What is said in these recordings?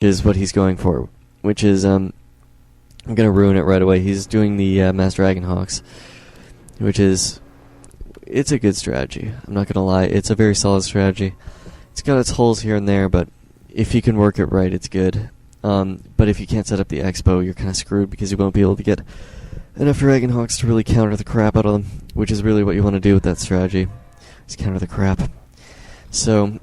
is what he's going for, which is, I'm going to ruin it right away. He's doing the Mass Dragonhawks, which is, it's a good strategy. I'm not going to lie. It's a very solid strategy. It's got its holes here and there, but if you can work it right, it's good. But if you can't set up the expo, you're kind of screwed because you won't be able to get enough Dragonhawks to really counter the crap out of them, which is really what you want to do with that strategy, is counter the crap. So,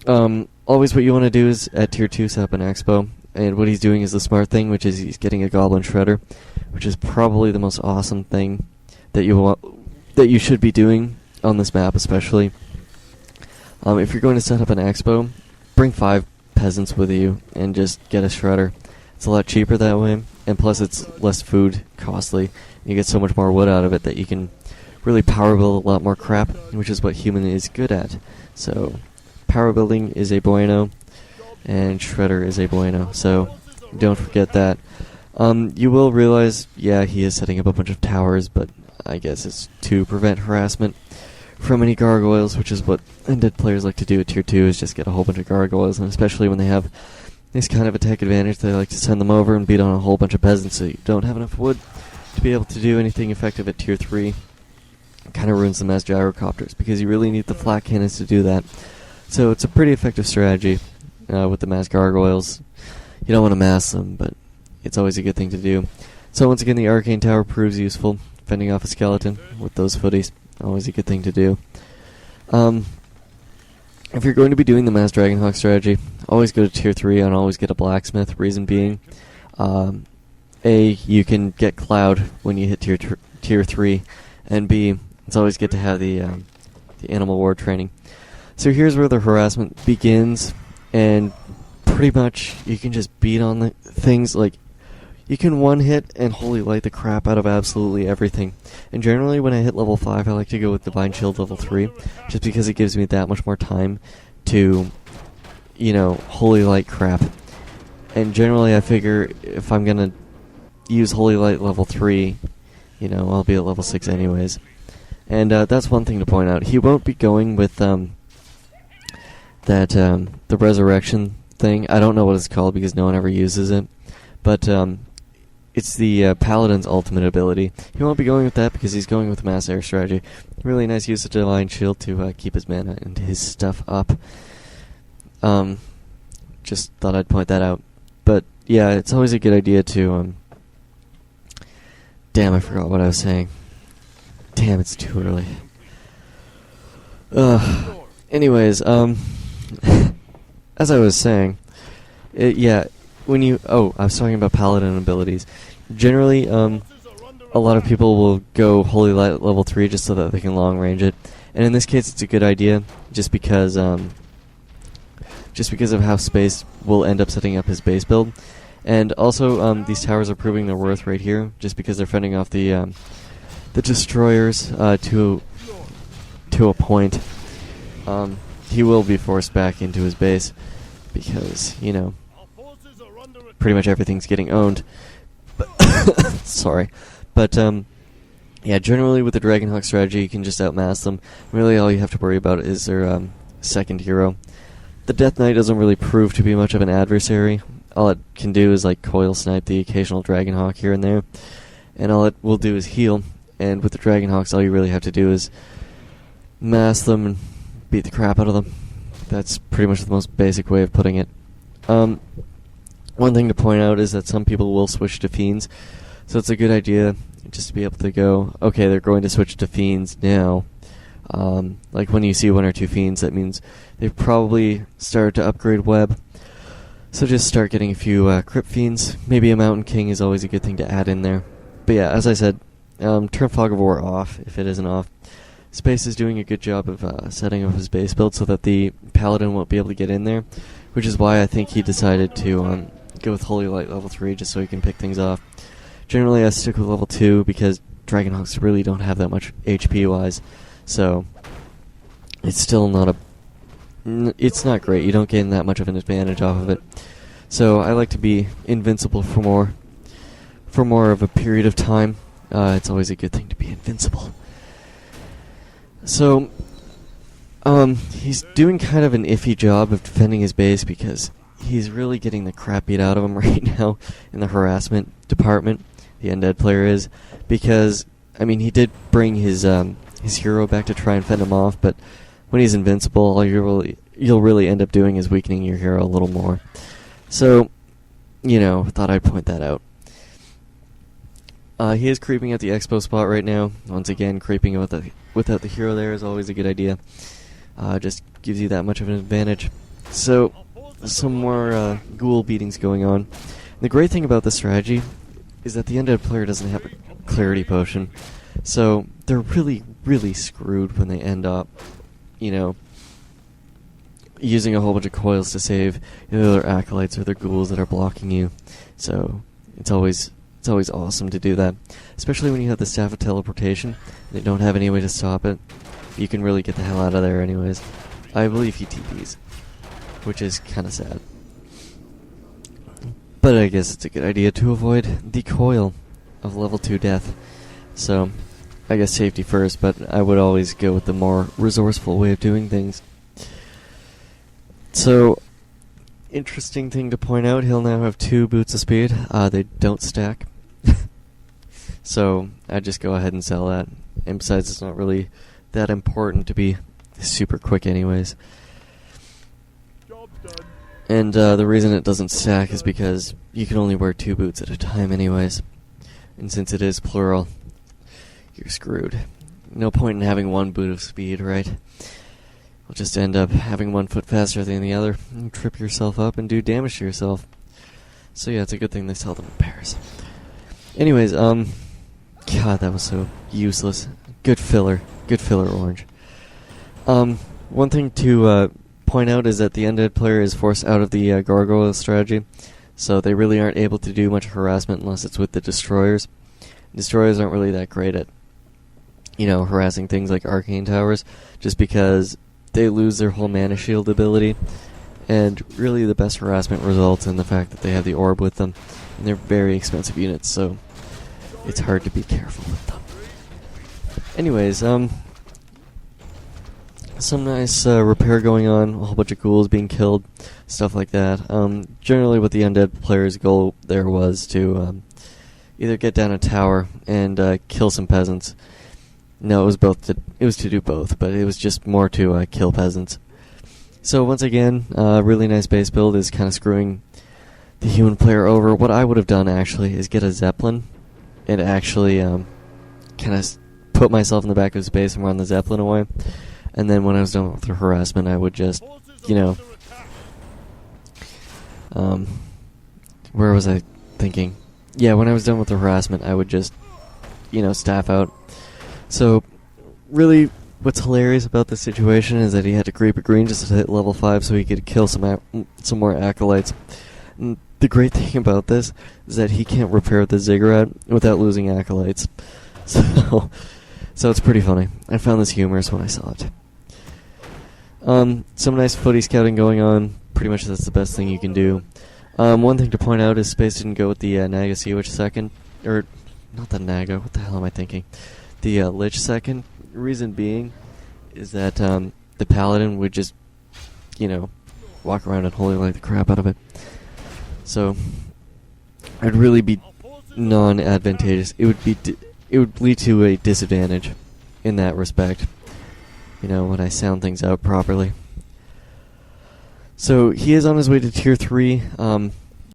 always what you want to do is, at Tier 2, set up an expo, and what he's doing is the smart thing, which is he's getting a Goblin Shredder, which is probably the most awesome thing that you should be doing on this map, especially. If you're going to set up an expo, bring 5 peasants with you and just get a shredder. It's a lot cheaper that way, and plus it's less food costly. You get so much more wood out of it that you can really power build a lot more crap, which is what human is good at. So power building is a bueno, and shredder is a bueno, so don't forget that. You will realize, yeah, he is setting up a bunch of towers, but I guess it's to prevent harassment from any gargoyles, which is what undead players like to do at Tier 2, is just get a whole bunch of gargoyles, and especially when they have this kind of attack advantage, they like to send them over and beat on a whole bunch of peasants, so you don't have enough wood to be able to do anything effective at Tier 3. It kind of ruins the mass gyrocopters, because you really need the flat cannons to do that. So it's a pretty effective strategy with the mass gargoyles. You don't want to mass them, but it's always a good thing to do. So once again, the Arcane Tower proves useful, fending off a skeleton with those footies. Always a good thing to do. If you're going to be doing the Mass Dragonhawk strategy, always go to Tier 3 and always get a blacksmith. Reason being, A, you can get Cloud when you hit Tier 3, and B, it's always good to have the Animal Ward training. So here's where the harassment begins, and pretty much you can just beat on the things. Like, you can one-hit and holy light the crap out of absolutely everything. And generally when I hit level 5, I like to go with Divine Shield level 3, just because it gives me that much more time to, holy light crap. And generally I figure if I'm going to use holy light level 3, I'll be at level 6 anyways. And that's one thing to point out. He won't be going with the resurrection thing. I don't know what it's called because no one ever uses it. But it's the Paladin's ultimate ability. He won't be going with that because he's going with Mass Air strategy. Really nice use of Divine Shield to keep his mana and his stuff up. Just thought I'd point that out. But yeah, it's always a good idea to... Damn, I forgot what I was saying. Damn, it's too early. Anyways, as I was saying, when you... Oh, I was talking about Paladin abilities. Generally, a lot of people will go Holy Light level 3 just so that they can long range it. And in this case, it's a good idea just because of how Space will end up setting up his base build. And also, these towers are proving their worth right here, just because they're fending off the destroyers to a point. He will be forced back into his base because, pretty much everything's getting owned. Sorry. But, yeah, generally with the Dragonhawk strategy, you can just outmass them. Really, all you have to worry about is their second hero. The Death Knight doesn't really prove to be much of an adversary. All it can do is, coil snipe the occasional Dragonhawk here and there. And all it will do is heal. And with the Dragonhawks, all you really have to do is mass them and beat the crap out of them. That's pretty much the most basic way of putting it. One thing to point out is that some people will switch to Fiends, so it's a good idea just to be able to go, okay, they're going to switch to Fiends now. Like when you see 1 or 2 Fiends, that means they've probably started to upgrade Web. So just start getting a few Crypt Fiends. Maybe a Mountain King is always a good thing to add in there. But yeah, as I said, turn Fog of War off if it isn't off. Space is doing a good job of setting up his base build so that the Paladin won't be able to get in there, which is why I think he decided to go with Holy Light level 3 just so he can pick things off. Generally, I stick with level 2 because Dragonhawks really don't have that much HP-wise, so it's still not it's not great. You don't gain that much of an advantage off of it. So I like to be invincible for more of a period of time. It's always a good thing to be invincible. So, he's doing kind of an iffy job of defending his base because he's really getting the crap beat out of him right now in the harassment department. The undead player is, because I mean he did bring his hero back to try and fend him off, but when he's invincible, all you'll really end up doing is weakening your hero a little more. So, thought I'd point that out. He is creeping at the expo spot right now. Once again, creeping without the hero there is always a good idea. Just gives you that much of an advantage. So, some more ghoul beatings going on. And the great thing about this strategy is that the undead player doesn't have a clarity potion. So, they're really, really screwed when they end up, using a whole bunch of coils to save either their acolytes or their ghouls that are blocking you. So, it's always awesome to do that. Especially when you have the Staff of Teleportation, and they don't have any way to stop it. You can really get the hell out of there anyways. I believe he TPs, which is kind of sad. But I guess it's a good idea to avoid the coil of level 2 death. So, I guess safety first, but I would always go with the more resourceful way of doing things. So, interesting thing to point out, he'll now have 2 boots of speed. They don't stack. So, I'd just go ahead and sell that. And besides, it's not really that important to be super quick anyways. And the reason it doesn't stack is because you can only wear 2 boots at a time anyways. And since it is plural, you're screwed. No point in having 1 boot of speed, right? You'll just end up having 1 foot faster than the other, and trip yourself up and do damage to yourself. So yeah, it's a good thing they sell them in pairs. Anyways, God, that was so useless. Good filler orange. One thing to point out is that the undead player is forced out of the gargoyle strategy, so they really aren't able to do much harassment unless it's with the destroyers. Destroyers aren't really that great at, harassing things like arcane towers, just because they lose their whole mana shield ability, and really the best harassment results in the fact that they have the orb with them, and they're very expensive units, so it's hard to be careful with them. Anyways, some nice repair going on, a whole bunch of ghouls being killed, stuff like that. Generally what the undead player's goal there was to either get down a tower and kill some peasants. No, it was to do both, but it was just more to kill peasants. So once again, really nice base build is kind of screwing the human player over. What I would have done actually is get a Zeppelin and actually kind of put myself in the back of his base and run the Zeppelin away. And then when I was done with the harassment, I would just, where was I thinking? Yeah, when I was done with the harassment, I would just, staff out. So, really, what's hilarious about this situation is that he had to creep a green just to hit level 5 so he could kill some more acolytes. And the great thing about this is that he can't repair the ziggurat without losing acolytes. So it's pretty funny. I found this humorous when I saw it. Some nice footy scouting going on. Pretty much that's the best thing you can do. One thing to point out is Space didn't go with the Naga Sea Witch second. Or, not the Naga, what the hell am I thinking? The Lich second. Reason being is that the Paladin would just, walk around and holy light the crap out of it. So, it'd really be non-advantageous. It would lead to a disadvantage in that respect. When I sound things out properly. So he is on his way to tier 3.